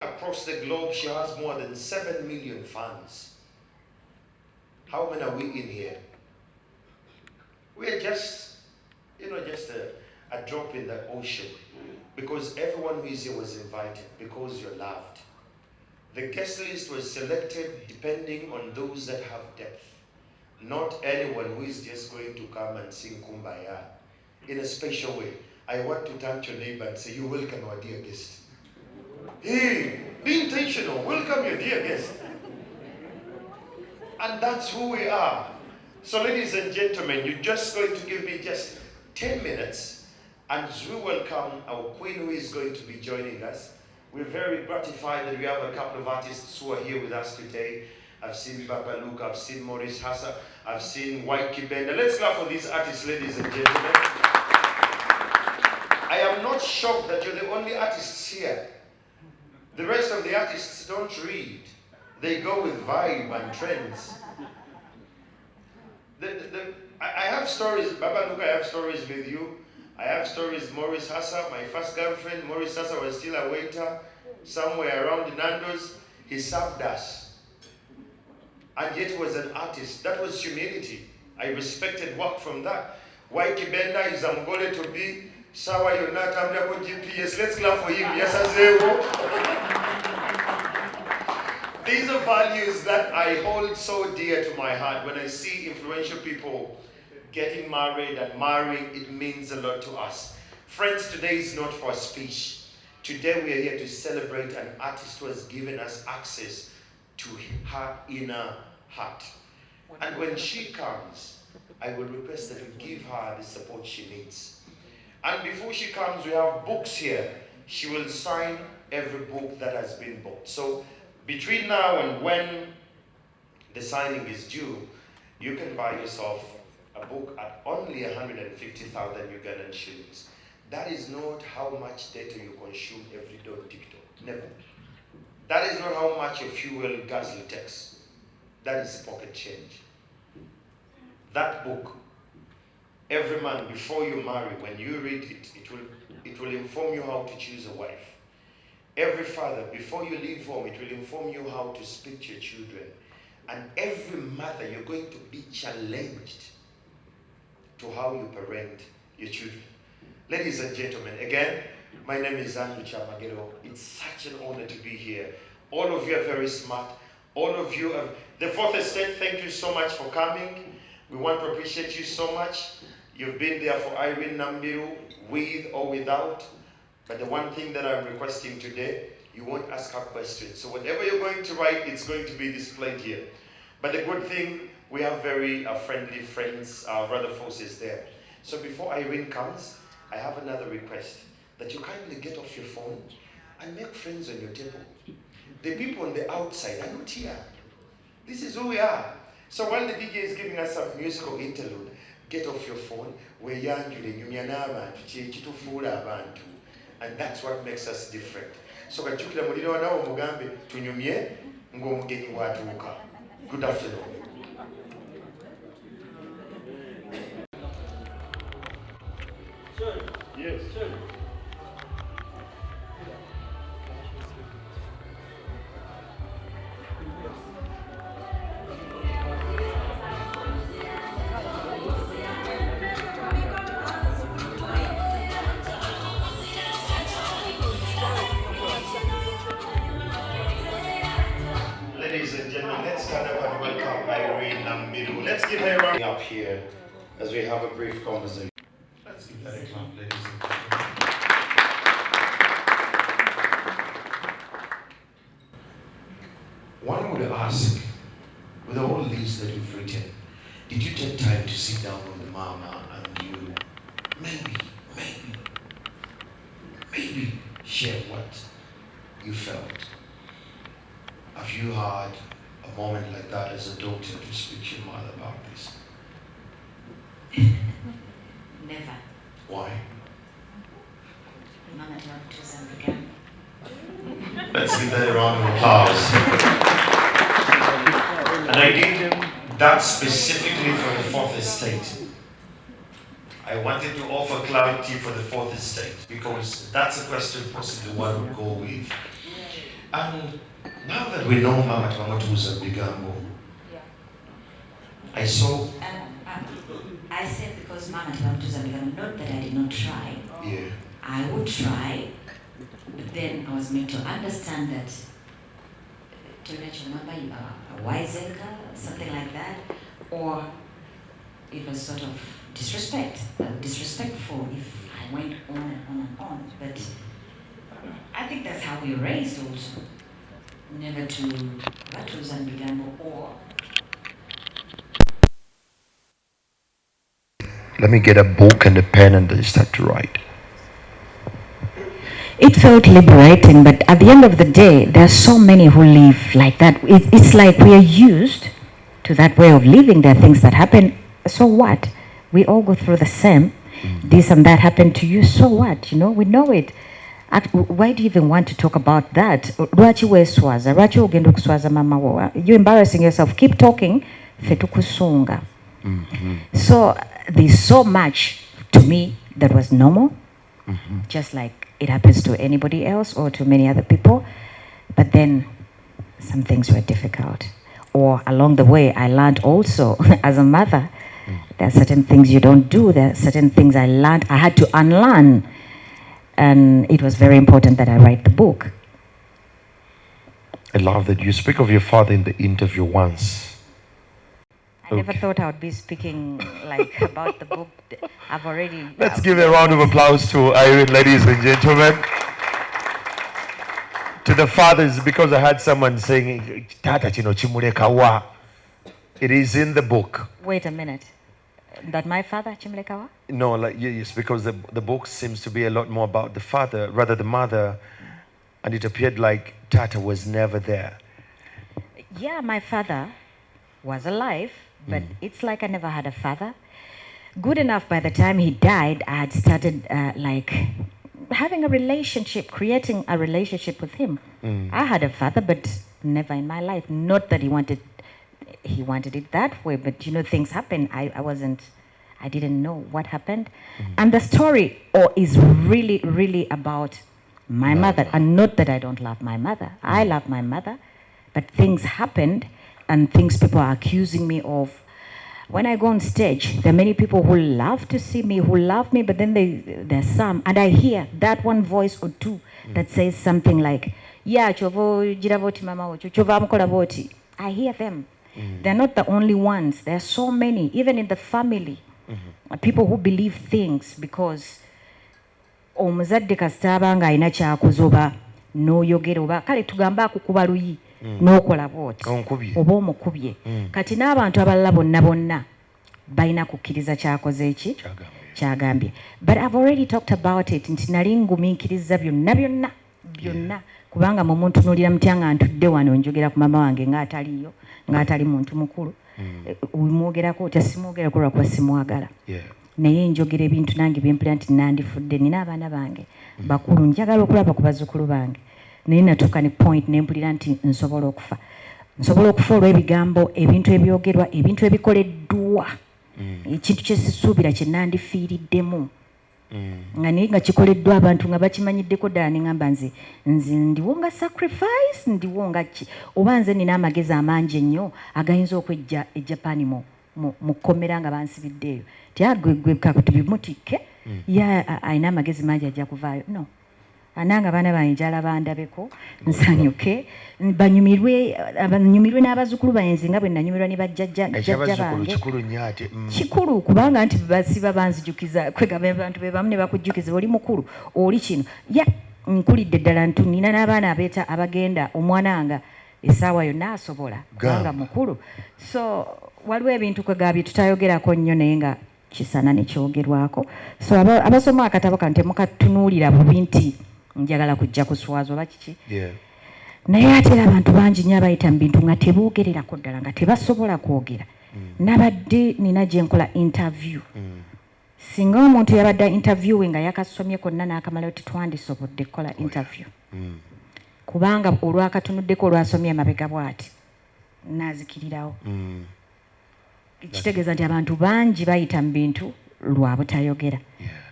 Across the globe, she has more than 7 million fans. How many are we in here? We are just, just a drop in the ocean. Because everyone who is here was invited, because you're loved. The guest list was selected depending on those that have depth. Not anyone who is just going to come and sing Kumbaya in a special way. I want to turn to your neighbor and say, "You welcome our dear guest." Hey, be intentional, welcome your dear guest. And that's who we are. So ladies and gentlemen, you're just going to give me just 10 minutes and we welcome our queen who is going to be joining us. We're very gratified that we have a couple of artists who are here with us today. I've seen Baba Luke, I've seen Maurice Hassa, I've seen White Kibenda. Let's clap for these artists, ladies and gentlemen. I am not shocked that you're the only artists here. The rest of the artists don't read. They go with vibe and trends. I have stories, Baba Luke, I have stories with you. I have stories, Maurice Hassa, my first girlfriend. Maurice Hassa was still a waiter somewhere around Nando's. He served us. And yet was an artist. That was humility. I respected work from that. Waiki Benda is Mgole to be. Sawa Yonata Mdako GPS. Let's clap for him. Yes, Azeo. These are values that I hold so dear to my heart. When I see influential people getting married and marrying, it means a lot to us. Friends, today is not for a speech. Today we are here to celebrate an artist who has given us access to her inner heart. And when she comes, I will request that we give her the support she needs. And before she comes, we have books here. She will sign every book that has been bought. So between now and when the signing is due, you can buy yourself a book at only 150,000 Ugandan shillings. That is not how much data you consume every day on TikTok. Never. That is not how much your fuel guzzle takes. That is pocket change. That book, every man before you marry, when you read it, it will inform you how to choose a wife. Every father, before you leave home, it will inform you how to speak to your children. And every mother, you're going to be challenged to how you parent your children. Ladies and gentlemen, again, my name is Andrew Chamagero. It's such an honor to be here. All of you are very smart. All of you are... The Fourth Estate, thank you so much for coming. We want to appreciate you so much. You've been there for Iryn Namubiru, with or without. But the one thing that I'm requesting today, you won't ask her questions. So whatever you're going to write, it's going to be displayed here. But the good thing, we have very friendly friends, brother forces there. So before Iryn comes, I have another request, that you kindly get off your phone and make friends on your table. The people on the outside are not here. This is who we are. So while the DJ is giving us some musical interlude, get off your phone. And that's what makes us different. So kachukila muliro wanawo mugambe tunyumye ng'omugenyi watuuka. Good afternoon. Sir. Yes. Sir. Ladies and gentlemen, let's stand up and welcome Iryn Namubiru. Let's give her a round up here as we have a brief conversation. Let's give her a clap, ladies and gentlemen. One would ask, with all these that you've written, did you take time to sit down with the mama and you maybe share what you felt? Have you had a moment like that as a daughter to speak to your mother about this? Never. Why? Mama don't us and began. Let's give that a round of applause. And I did that specifically for the Fourth Estate. I wanted to offer clarity for the Fourth Estate because that's a question possibly one would go with. And now that we know Mama Twangotuza Bigambo, I saw. I said because Mama Twangotuza Bigambo, not that I did not try. Yeah. I would try, but then I was made to understand that Kyona Maama, you are a wise elder, something like that, or it was sort of disrespectful if I went on and on and on. But I think that's how we were raised also. Never to Batuza and Bigambo or. Let me get a book and a pen and then start to write. It felt liberating, but at the end of the day, there are so many who live like that. It's like we are used to that way of living. There are things that happen. So what? We all go through the same. This and that happened to you. So what? You know, we know it. Why do you even want to talk about that? You're embarrassing yourself. Keep talking. So there's so much to me that was normal, just like it happens to anybody else or to many other people. But then some things were difficult. Or along the way, I learned also as a mother, there are certain things you don't do. There are certain things I learned. I had to unlearn. And it was very important that I write the book. I love that you speak of your father in the interview once. I never thought I would be speaking like about the book. I've already. Let's give a round of applause to Iryn, ladies and gentlemen. To the fathers, because I had someone saying, Tata chino chimulekawa. It is in the book. Wait a minute. That my father, Chimlekawa? No, like yes, because the book seems to be a lot more about the father rather the mother, and it appeared like Tata was never there. Yeah, my father was alive, but it's like I never had a father. Good enough, by the time he died, I had started like having a relationship, creating a relationship with him. I had a father, but never in my life. Not that he wanted it that way, but you know, things happen. I didn't know what happened. And the story is really, really about my mother. And not that I don't love my mother. I love my mother, but things happened and things people are accusing me of. When I go on stage, there are many people who love to see me, who love me, but then there's some, and I hear that one voice or two that says something like, yeah, chovo jiraboti mama ocho, chova amukola boti. I hear them. They're not the only ones. There are so many, even in the family, people who believe things because omuzadde kasitaba nga alina kyakuzoba n'oyogera oba kale tugamba akukuba luyi n'okola bwoti oba omukubye kati n'abantu abalala bonna balina kukkiriza kyakoze eki kyagambye. But I've already talked about it nti nali ngumiikiriza byonna kubanga mu muntu nolira mutya nga ntudde wano njogera ku mama wange ng'ataliyo ng'atali muntu mukulu umwogerako otya simwogerako lwakuba simwagala naye njogera ebintu nange byempulira nti nandifudde nina abaana bange bakulu njagala okulaba ku bazzukulu bange naye natuuka ne point nempulira nti nsobola okufa olw'ebigambo ebintu ebyogerwa ebintu ebikoleddwa ekintu kyesisuubira kye nandifiiriddemu nga naye nga kikoleddwa abantu nga bakimanyiddeko ddala ne ngamba nze ndiwo nga sacrifice ndiwo nga ki oba nze nina amagezi amangi ennyo agayinza okwejja e Japan mu kkomera nga bansibiddeeyo tyagwe kakutubimutikke alina amagezi mangi ajja kuvaayo no ananga abaana bange njala bandabeko nsanyuke banyumirwe n'abazzukulu bange nga bwe nanyumirwa ne bajjajja bange kikulu kubanga nti basiba banzijukiza kwegamba abantu be bamu ne bakujjukiza oli mukulu oli kino nkulidde ddala nti nina n'abaana abagenda omwana nga essaawa yonna asobola kubanga mukulu so waliwo ebintu kwegabye tutayogerako nnyo naye nga kisana nekyogerwako so abasoma akatabo kano temukatunuulira bubi nti njagala kujja kuswaza oba kiki naye ate era abantu bangi nnyo abayita mu bintu nga teboogererako ddala nga tebasobola kwogera nabadde nina gye nkola interview singa omuntu yabadde interviewe nga yakasomye konna n'akamalayo tetwandisobodde kukola interview kubanga olwakatunuddeko olwasomye emabega bw'ati naazikirirawo kitegeeza nti abantu bangi bayita mu bintu lwa butayogera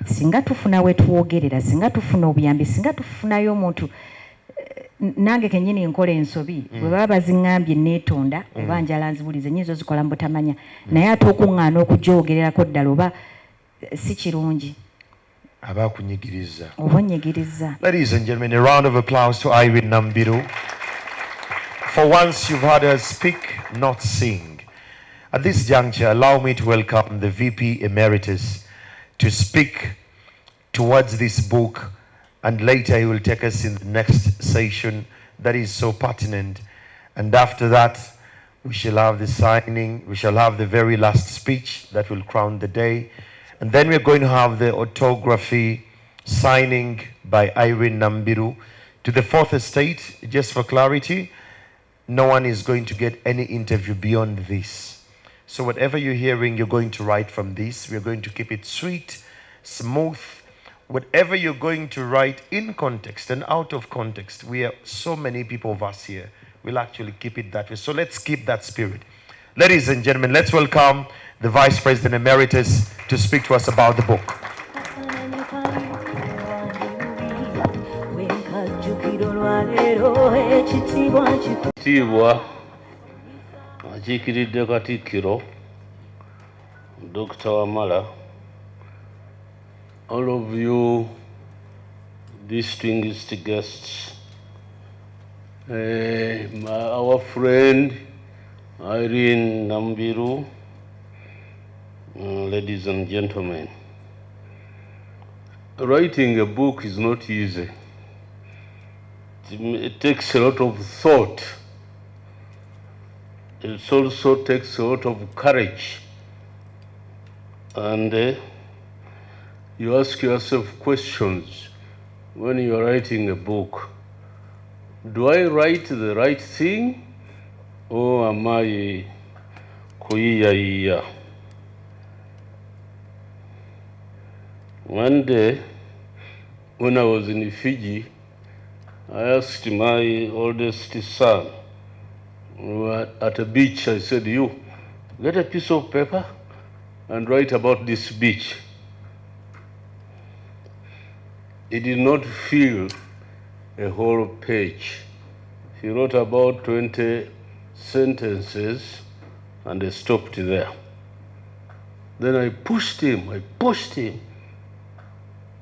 singa tufuna we tuwogerera singa tufuna obuyambi singa tufunayo omuntu nange kenyini nkola ensobi bwe baba baziŋŋambye neetonda oba njala nzibulize nyizo zikola mu butamanya naye ate okuŋŋaana okujoogererako ddala oba si kirungi aba akunyigiriza oba onnyigiriza. Ladies and gentlemen, a round of applause to Iryn Namubiru. For once you've heard her speak, not sing. At this juncture, allow me to welcome the VP Emeritus to speak towards this book, and later he will take us in the next session that is so pertinent. And after that, we shall have the signing, we shall have the very last speech that will crown the day. And then we're going to have the autography signing by Iryn Namubiru to the fourth estate. Just for clarity, no one is going to get any interview beyond this. So whatever you're hearing, you're going to write from this. We're going to keep it sweet, smooth. Whatever you're going to write in context and out of context, we are so many people of us here. We'll actually keep it that way. So let's keep that spirit. Ladies and gentlemen, let's welcome the Vice President Emeritus to speak to us about the book. Akiikiridde Katikkiro Dr. Wamala, all of you distinguished guests, our friend Iryn Namubiru, ladies and gentlemen, writing a book is not easy. It takes a lot of thought. It also takes a lot of courage. And you ask yourself questions when you are writing a book. Do I write the right thing, or am I kuyiya? One day, when I was in Fiji, I asked my oldest son, we were at a beach, I said, you, get a piece of paper and write about this beach. He did not fill a whole page. He wrote about 20 sentences and I stopped there. Then I pushed him.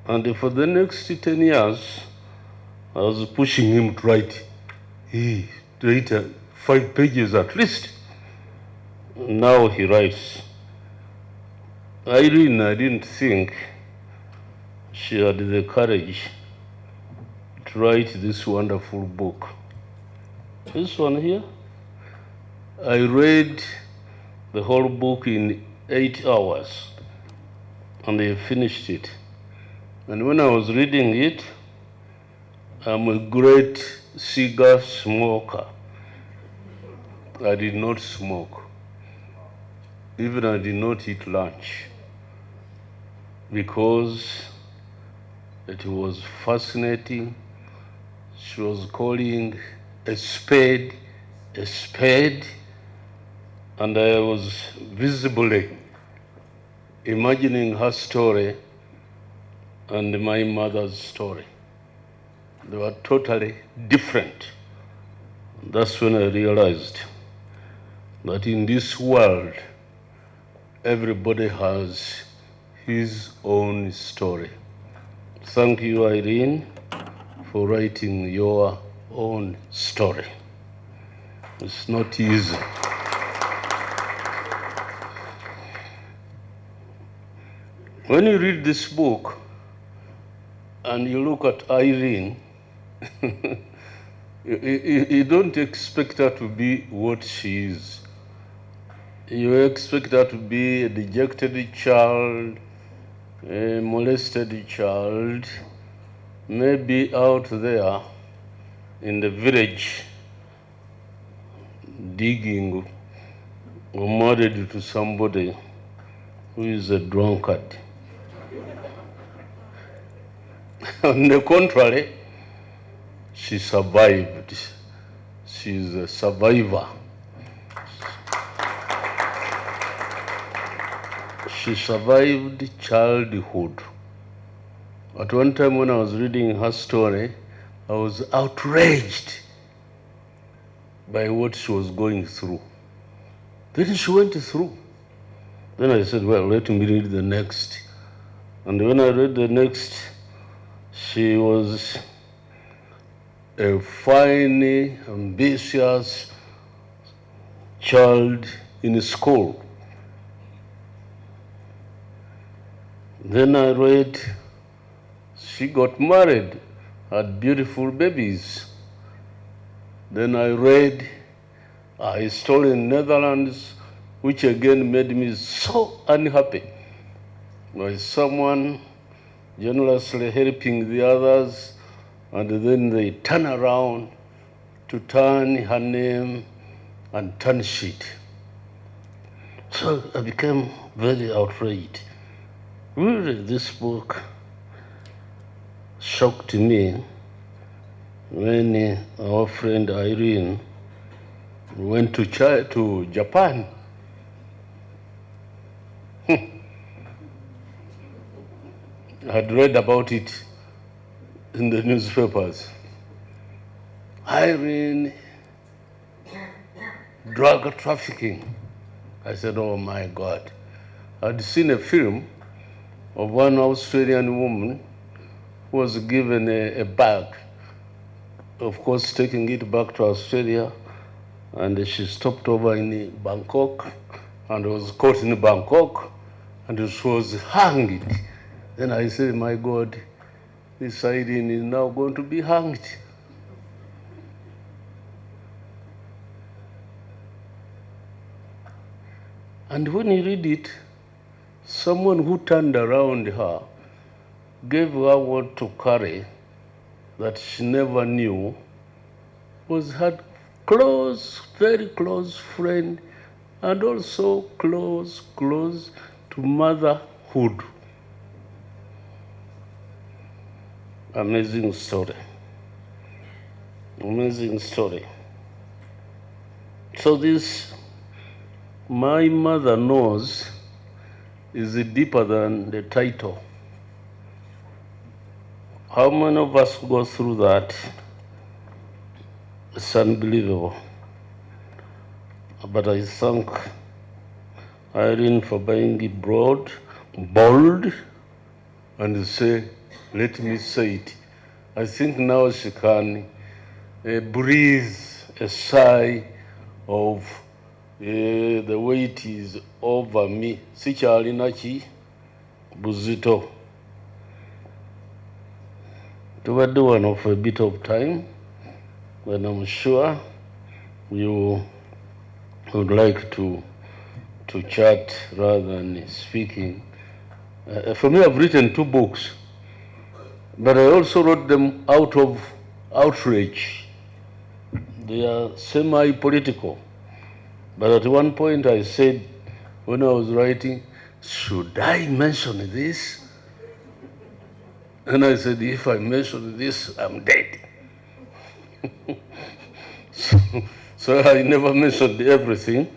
And for the next 10 years, I was pushing him to write. He wrote 5 pages at least. Now he writes. Iryn, I didn't think she had the courage to write this wonderful book. This one here, I read the whole book in 8 hours and I finished it. And when I was reading it, I'm a great cigar smoker. I did not smoke. Even I did not eat lunch because it was fascinating. She was calling a spade, and I was visibly imagining her story and my mother's story. They were totally different. That's when I realized that in this world, everybody has his own story. Thank you, Iryn, for writing your own story. It's not easy. When you read this book and you look at Iryn, you don't expect her to be what she is. You expect her to be a dejected child, a molested child, maybe out there in the village digging or married to somebody who is a drunkard. On the contrary, she survived. She's a survivor. She survived childhood. At one time when I was reading her story, I was outraged by what she was going through. Then she went through. Then I said, well, let me read the next. And when I read the next, she was a fine, ambitious child in school. Then I read, she got married, had beautiful babies. Then I read a story in Netherlands, which again made me so unhappy. By someone generously helping the others, and then they turn around to turn her name and turn shit. So I became very outraged. Really, this book shocked me when our friend Iryn went to Japan. I had read about it in the newspapers. Iryn, drug trafficking. I said, oh my God. I'd seen a film of one Australian woman who was given a bag, of course taking it back to Australia, and she stopped over in Bangkok and was caught in Bangkok and she was hanged. Then I said, my God, this Iryn is now going to be hanged. And when you read it, someone who turned around her gave her what to carry that she never knew was her close, very close friend, and also close to motherhood. Amazing story. Amazing story. So this, my mother knows, is deeper than the title. How many of us go through that? It's unbelievable. But I thank Iryn for being bold, and say, let me say it. I think now she can breathe a sigh of the weight is over me. Sichali nachi buzito. Tubadde wano for a bit of time, but I'm sure you would like to chat rather than speaking. For me, I've written 2 books, but I also wrote them out of outrage. They are semi-political. But at one point I said, when I was writing, should I mention this? And I said, if I mention this, I'm dead. so I never mentioned everything.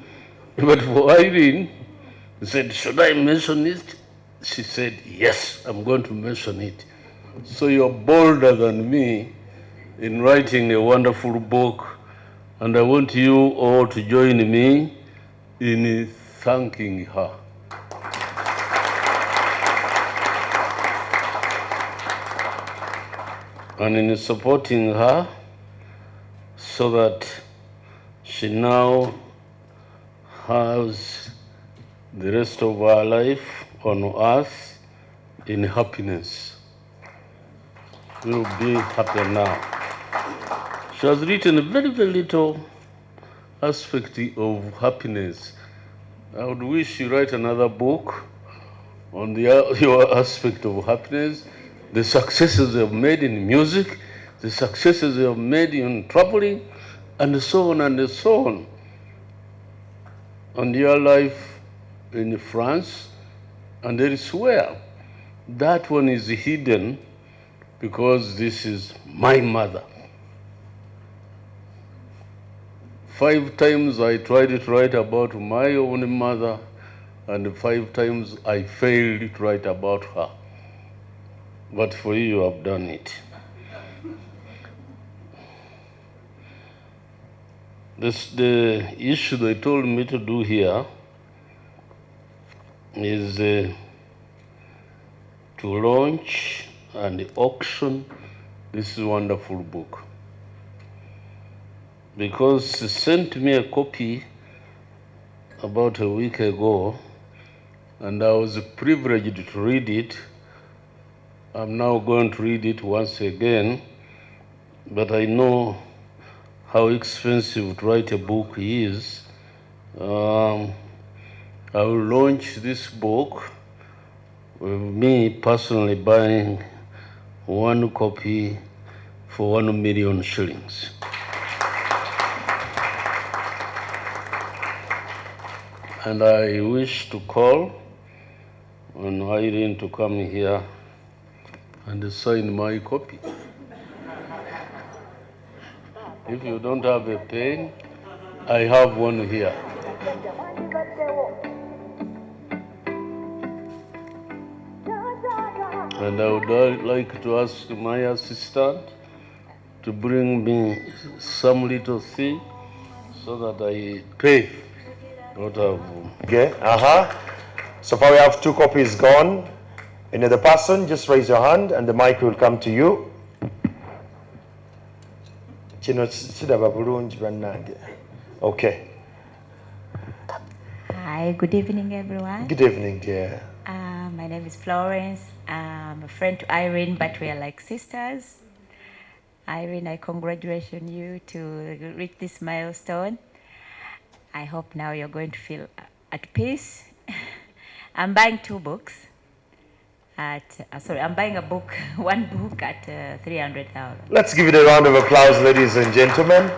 But for Iryn, he said, should I mention it? She said, yes, I'm going to mention it. So you're bolder than me in writing a wonderful book, and I want you all to join me in thanking her. And in supporting her so that she now has the rest of her life on earth in happiness. We'll be happy now. She has written a very, very little aspect of happiness. I would wish you write another book on your aspect of happiness, the successes you have made in music, the successes you have made in traveling, and so on and so on. And your life in France and elsewhere. That one is hidden because this is my mother. 5 times I tried to write about my own mother, and 5 times I failed to write about her. But for you, I've done it. The issue they told me to do here is to launch and auction this wonderful book. Because they sent me a copy about a week ago, and I was privileged to read it. I'm now going to read it once again, but I know how expensive to write a book is. I will launch this book with me personally buying one copy for 1 million shillings. And I wish to call on Iryn to come here and sign my copy. If you don't have a pen, I have one here. And I would like to ask my assistant to bring me some little thing so that I pay what I've... Okay, So far we have 2 copies gone. Another person, just raise your hand and the mic will come to you. Okay. Hi, good evening, everyone. Good evening, dear. My name is Florence. I'm a friend to Iryn, but we are like sisters. Iryn, I congratulate you to reach this milestone. I hope now you're going to feel at peace. I'm buying 2 books. I'm buying a book, 1 book at 300,000. Let's give it a round of applause, ladies and gentlemen.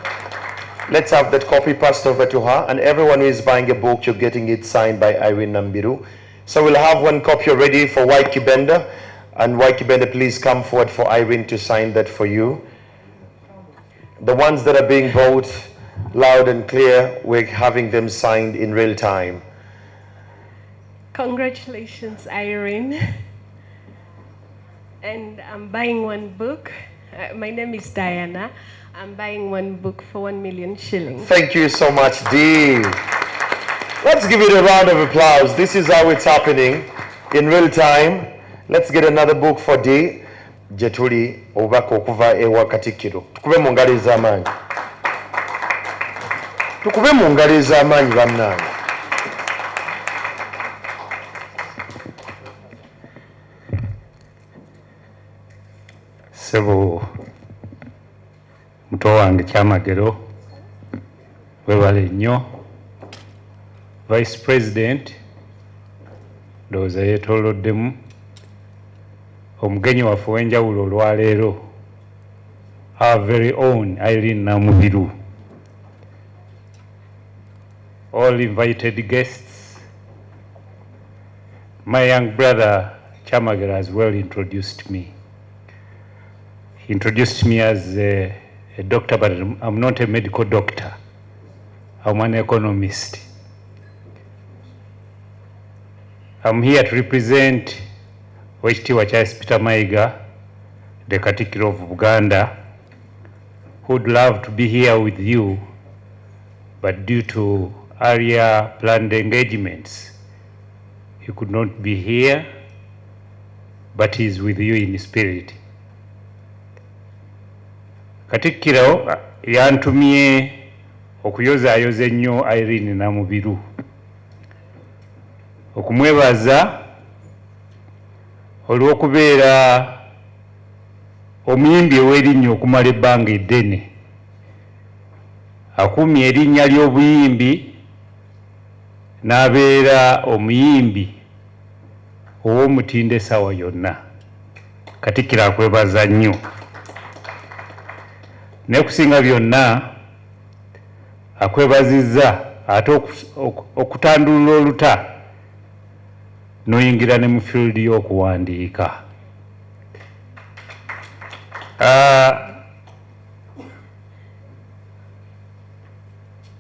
Let's have that copy passed over to her, and everyone who is buying a book, you're getting it signed by Iryn Namubiru. So we'll have 1 copy already for White Kibenda, and White Kibenda, please come forward for Iryn to sign that for you. The ones that are being bought, loud and clear, we're having them signed in real time. Congratulations, Iryn. And I'm buying 1 book. My name is Diana. I'm buying 1 book for 1 million shillings. Thank you so much, Dee. Let's give it a round of applause. This is how it's happening in real time. Let's get another book for Dee. Jetuli obako okuva ewa Katikkiro. Tukube mu ngalo ez'amaanyi. Tukube mu ngalo ez'amaanyi bannange. Sebo muto wange Kyamagero, webale nnyo. Vice President ndowooza yeetooloddemu omugenyi waffe w'enjawulo olwaleero, our very own Iryn Namubiru, all invited guests. My young brother Kyamagero has well introduced me. He introduced me as a doctor, but I'm not a medical doctor. I'm an economist. I'm here to represent Oweekitiibwa Charles Peter Mayiga, the Katikkiro of Buganda, who would love to be here with you, but due to earlier planned engagements, he could not be here, but he is with you in spirit. Katikkiro yantumye okuyozaayoza ennyo Iryn Namubiru, okumwebaza olw'okubeera omuyimbi ow'erinnya okumala ebbanga eddene. Akumye erinnya ly'obuyimbi n'abeera omuyimbi ow'omutindo essaawa yonna. Katikkiro akwebaza nnyo. N'ekusinga byonna akwebazizza ate okutandulula oluta n'oyingira ne mu field y'okuwandiika.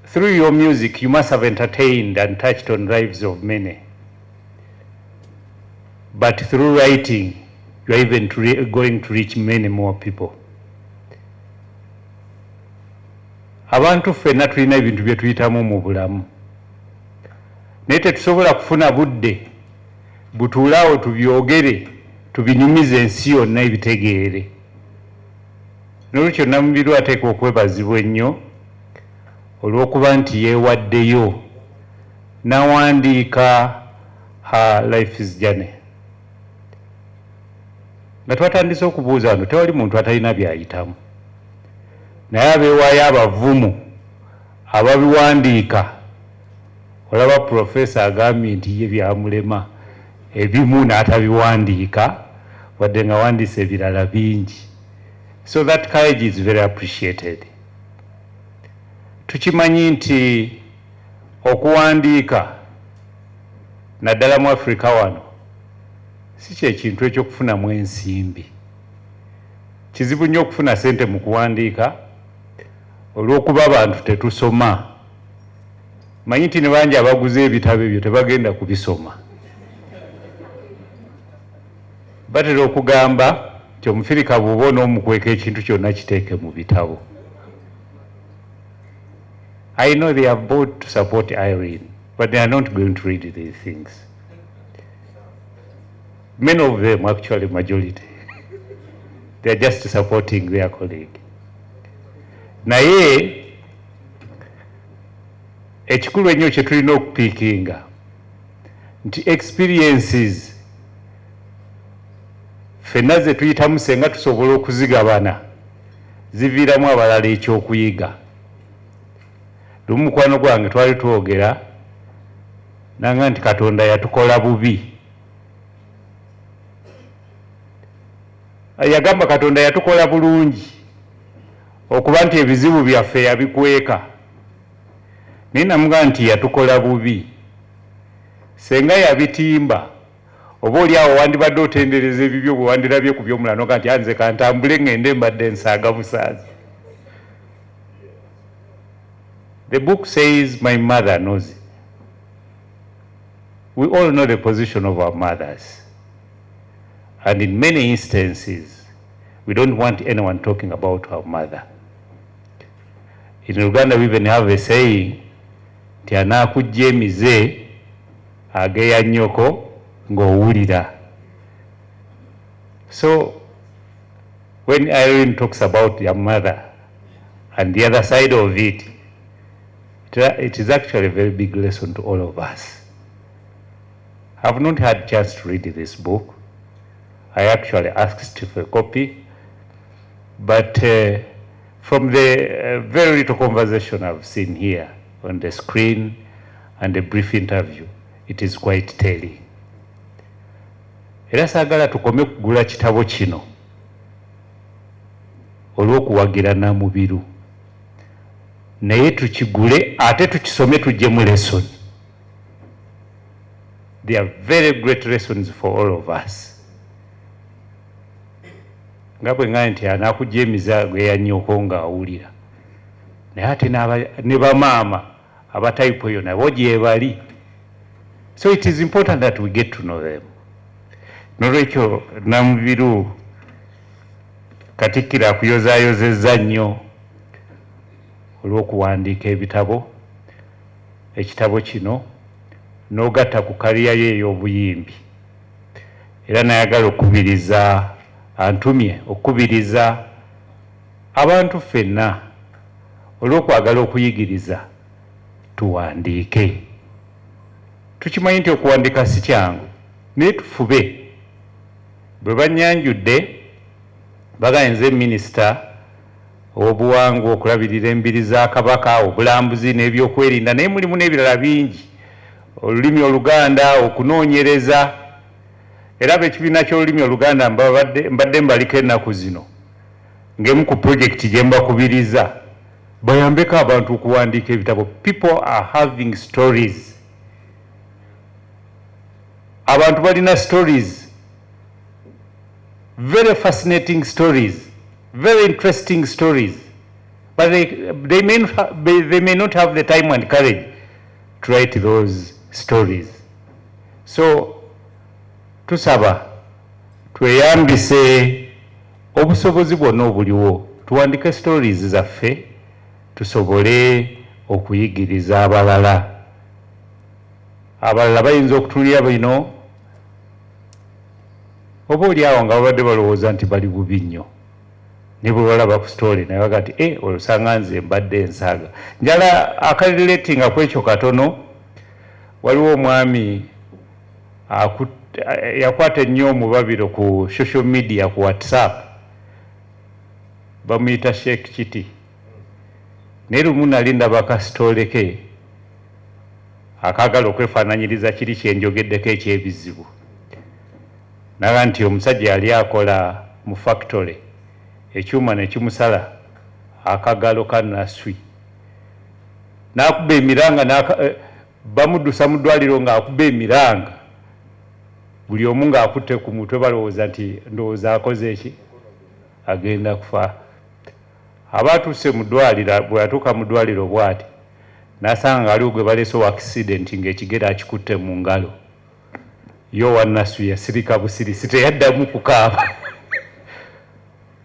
Through your music, you must have entertained and touched on lives of many. But through writing, you are even going to reach many more people. abantu ffenna tulina ebintu bye tuyitamu mu bulamu naye tetusobola kufuna budde butuulaawo tubyogere tubinyumize ensi yonna ebitegeere. N'olwekyo Namubiru ateekwa okwebazibwa ennyo olw'okuba nti yeewaddeyo n'awandiika her life's journey. Nga twatandise okubuuza wano tewali muntu atalina byayitamu, naye abeewaayo abavumu ababiwandiika. Olaba Profesa agambye nti ye byamulema ebimu n'atabiwandiika wadde nga wandiise ebirala bingi. So that courage is very appreciated. Tukimanyi nti okuwandiika naddala mu Africa wano si kyekintu ekyokufunamu ensimbi. Kizibu nnyo okufuna ssente mu kuwandiika olw'okuba abantu tetusoma. Manyi nti ne bangi abaguze ebitabo ebyo tebagenda kubisoma. Batera okugamba nti Omufirika bw'oba onoomukweka ekintu kyonna kiteeke mu bitabo. I know they have bought to support Iryn, but they are not going to read these things. Many of them, actually majority, they are just supporting their colleague. Naye ekikulu ennyo kye tulina okupiikinga nti experiences ffenna ze tuyitamu senga tusobola okuzigabana ziviiramu abalala ekyokuyiga. Lumu mukwano gwange twali twogera nanga nti Katonda yatukola bubi. Yagamba Katonda yatukola bulungi okuba nti ebizibu byaffe yabikweka. Naye namugamba nti yatukola bubi. Senga yabitimba oba oli awo wandibadde otendereza ebibyo bwe wandirabye ku by'omulala noga nti anze kantambule ngende mbadde nsaaga busaazi. The book says my mother knows it. We all know the position of our mothers. And in many instances, we don't want anyone talking about our mother. In Uganda, we even have a saying, nti anaakujja emize ageya nnyoko ng'owulira. So, when Iryn talks about your mother and the other side of it, it is actually a very big lesson to all of us. I have not had a chance to read this book. I actually asked for a copy, but from the very little conversation I've seen here on the screen and a brief interview, it is quite telling. Era saagala tukome kugula kitabo kino olw'okuwagira Namubiru, naye tukigule ate tukisome tujjemu lesson. They are very great lessons for all of us. Nga bwe ngambye nti anaakujja emizaago eya nnyoko ng'awulira, naye ate ne bamaama abatayipu eyo nabo gyebali. So it is important that we get to know them. N'olwekyo Namubiru Katikkiro akuyozaayozezza nnyo olw'okuwandiika ebitabo. Ekitabo kino n'ogatta ku kaliya ye ey'obuyimbi. Era nayagala okubiriza, antumye okubiriza abantu ffenna olw'okwagala okuyigiriza tuwandiike. Tukimanyi nti okuwandiika si kyangu, naye tufube. Bwe bannyanjudde bagenze minisita ow'obuwangwa okulabirira embiri za Kabaka, obulambuzi n'ebyokwerinda, naye mulimu n'ebirala bingi, olulimi Oluganda, okunoonyereza. Era ab'ekibiina ky'olulimi Oluganda mbadde mbaliko ennaku zino ng'emu ku pulojekiti gye mbakubiriza bayambeko abantu okuwandiika ebitabo. People are having stories. Abantu balina stories, very fascinating stories, very interesting stories, but they may not have the time and courage to write those stories. So tusaba tweyambise obusobozi bwonna obuliwo tuwandike stories zaffe tusobole okuyigiriza abalala bayinza okutulira bino oba oli awo nga babadde balowooza nti bali bubi nnyo ne bwe balaba ku story naye baga nti olosanga nze mbadde ensaaga njala akaliretinga ku ekyo katono. Waliwo omwami yakwata ennyo omubabiro ku social media ku WhatsApp bamuyita Sheikh Kiti naye lumu nali ndaba kasitole ke akaagala okwefaananyiriza kiri kyenjogeddeko ekyebizibu naga nti omusajja yali akola mu factory ekyuma ne kimusala akagalo ka naswi n'akuba emiranga bamuddusa mu ddwaliro ng'akuba emiranga buli omu ng'akutte ku mutwe balowooza nti ndowooza akoze eki agenda kufa. Abaatuuse mu ddwaliro bwe yatuuka mu ddwaliro bw'ati n'asanga nga aliwo gwe baleese accident ng'ekigere akikutte mu ngalo yo wannaswi yasirika busirisi teyaddamu kukaaba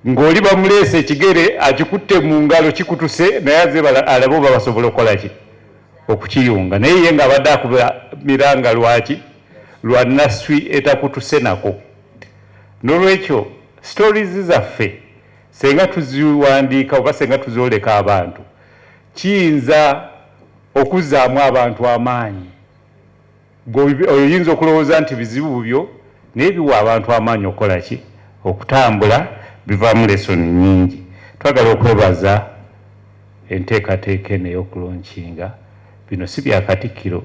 ng'oli bamuleese ekigere akikutte mu ngalo kikutuse naye aze alabo babasobola okukola ki okukiyunga naye ye ng'abadde akuba miranga lwaki lwa naswi etakutuse nako. N'olwekyo stories zaffe senga tuziwandiika oba senga tuzooleka abantu kiyinza okuzzaamu abantu amaanyi oyinza okulowooza nti bizibu byo naye biwa abantu amaanyi okukola ki okutambula bivaamu lesoni nnyingi. Twagala okwebaza enteekateeka eno ey'okulonkinga bino si bya Katikkiro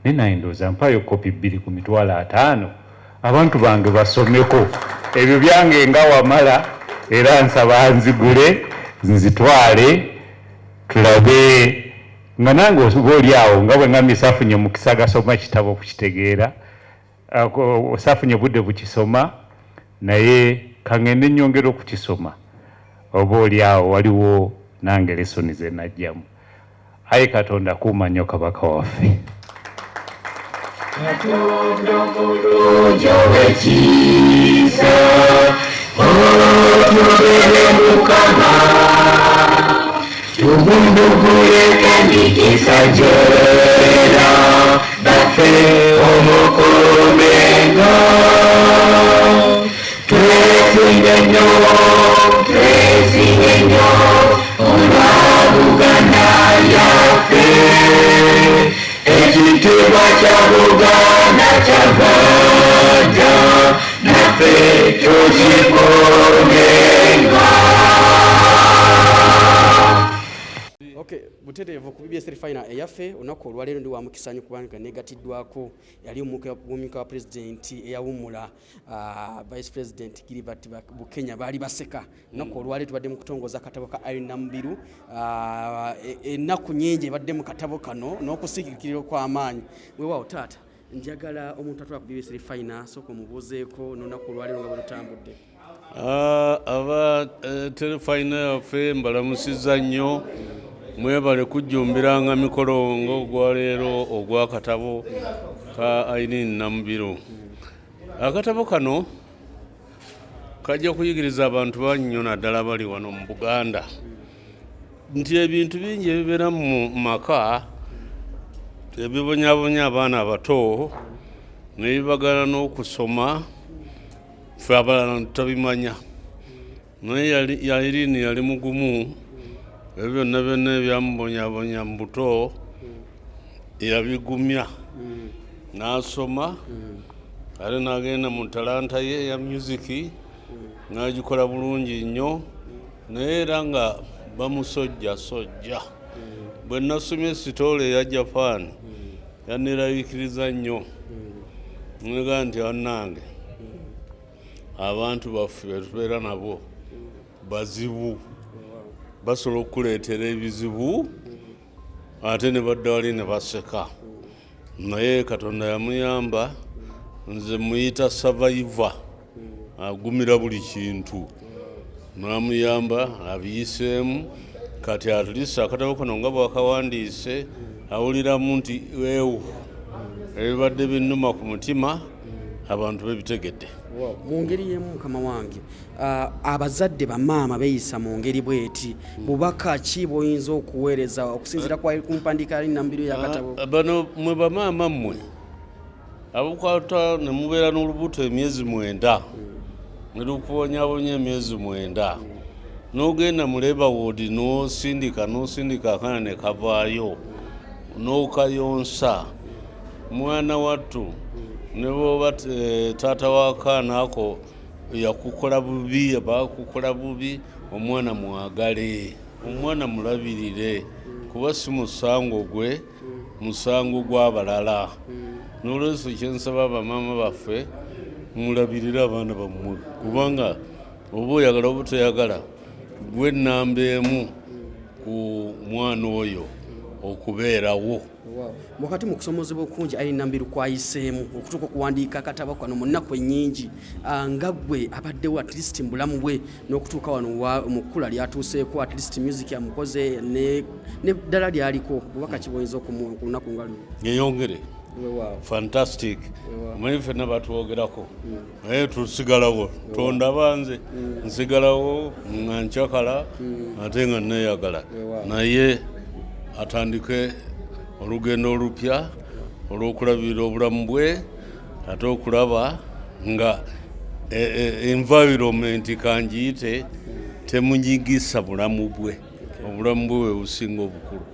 naye naye ndowooza mpaayo kopi 2 ku mitwalo 5 abantu bange basomeko ebyo byange nga wamala era nsaba nzigule nzitwale tulabe nga nange oba oli awo nga bwe ngambye saafunye mukisa gasoma ekitabo okukitegeera saafunye budde bukisoma naye kangende nnyongera okukisoma oba oli awo waliwo nange lesoni ze najjamu. Ayi Katonda kuuma nnyo kabaka waffe. Katonda mulungi ow'ekisa otubere Mukama tumumbugule emikisa gy'era baffe omukuumenga twesinge nnyo olwa Buganda yaffe ekitiibwa kya Buganda kyavaaja naffe tukikuumenga. Butereevu ku BBS final eyaffe olunaku olwaleero ndi wa mukisa nnyo kubanga negatiddwako yali omumyuka wa pulezidenti eyawummula vice president Gilbert Bukenya baali baseka olunaku olwaleero tubadde mu kutongoza akatabo ka Iryn Namubiru ennaku nnyingi ebadde mu katabo kano n'okusiikirira kw'amaanyi. Weewaawo taata njagala omuntu atwala ku BBS final sooka omubuuzeeko n'olunaku olwaleero nga bwe lutambudde. Aba telefina yaffe mbalamusizza nnyo mwebale kujjumbiranga mikolongo gwaleero ogw'akatabo ka Iryn Namubiru. Akatabo kano kajja kuyigiriza abantu bannyo naddala bali wano mu Buganda nti ebintu bingi ebibeera mu maka ebibonyabonya abaana abato nebibagala n'okusoma ffe abalala tutabimanya naye Iryn yali mugumu ebyo byonna ebyamubonyabonya mu buto yabigumya n'asoma ate n'agenda mu talanta ye ya musiki n'agikola bulungi nnyo naye era nga bamusojjasojja. Bwe nasomye sitole eya Japan yanneeraliikiriza nnyo nega nti wannange abantu baffe betubeera nabo bazibu basobola okuleetera ebizibu ate ne badda wali ne baseka naye Katonda yamuyamba nze muyita survivor agumira buli kintu n'amuyamba abiyiseemu kati atulisa akatabo kano nga bwakawandiise awuliramu nti weewu ebibadde binnuma ku mutima abantu bebitegedde. mu ngeri y'emu mukama wange abazadde bamaama beeyisa mu ngeri bweti bubaka ki bw'oyinza okuweereza okusinziira ku mpandiika ya Iryn Namubiru y'akatabo? Bano mwe bamaama mmwe abukwata ne mubeera n'olubuto emyezi 9 ne lukubonyabonya emyezi 9 n'ogenda mu Labour Ward n'osindika akaana ne kavaayo n'okayonsa mwana wattu ne bw'oba taata w'akaana ako yakukola bubi abakukola bubi omwana mwagale omwana mulabirire kuba si musango gwe musango gw'abalala n'olwekyo kyensaba bamaama baffe mulabirire abaana bammwe kubanga oba oyagala oba toyagala gwe nnamba emu ku mwana oyo okubeerawo. Wakati mu kusomozebwa okungi Iryn Namubiru kwayiseemu okutuuka okuwandiika akatabo kano mu nnaku ennyingi nga ggwe abaddewo at least mu bulamu bwe n'okutuuka wano mu kkula lyatuuseeko at least music yamukoze n'eddala lyaliko bubaka ki bw'oyinza ku lunaku nga luno? Yeyongere fantastic manyi ffenna batwogerako naye tusigalawo tondaba nze nsigalawo nga nkyakala ate nga neeyagala naye atandike olugendo olupya olw'okulabirira obulamu bwe ate okulaba nga environment kanjiyite temunyigisa bulamu bwe obulamu bwe businga obukulu.